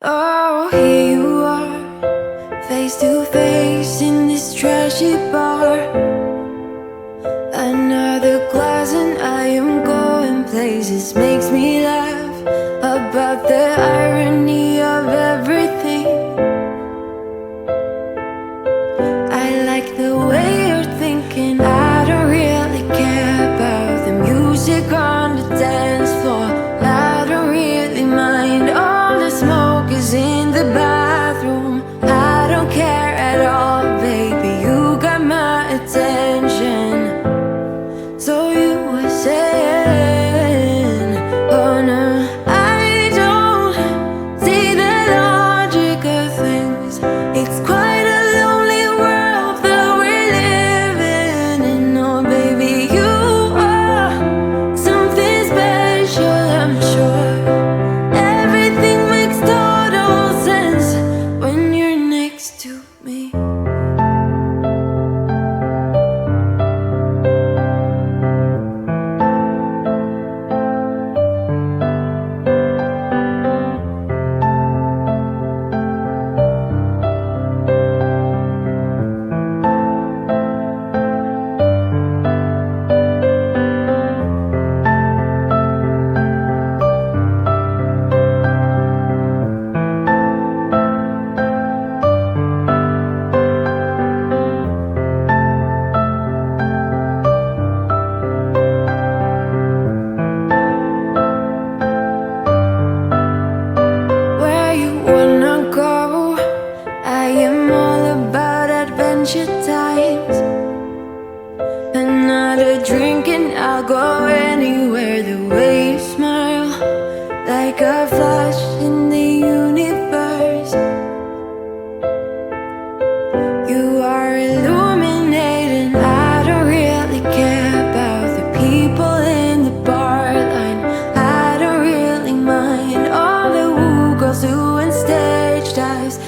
Oh, here you are, face to face in this trashy bar. Another glass and I am going places. Makes me laugh about the irony of everything. I like the way you're thinking. I don't really care about the music on the dance floor. I don't really mind all the smoke is in the bathroom. I don't care at all, baby, you got my attention. So you were saying, oh no, I don't see the logic of things. It's quite a lonely world that we're living in. Oh baby, you are something special, I'm sure. Everything makes total sense when you're next to me. Where you wanna go? I am all about adventure times. Another drink and I'll go anywhere. The way you smile, like a flash in the universe. You are illuminating. I don't really care about the people in the bar line. I don't really mind all the woo girls doing stage dives.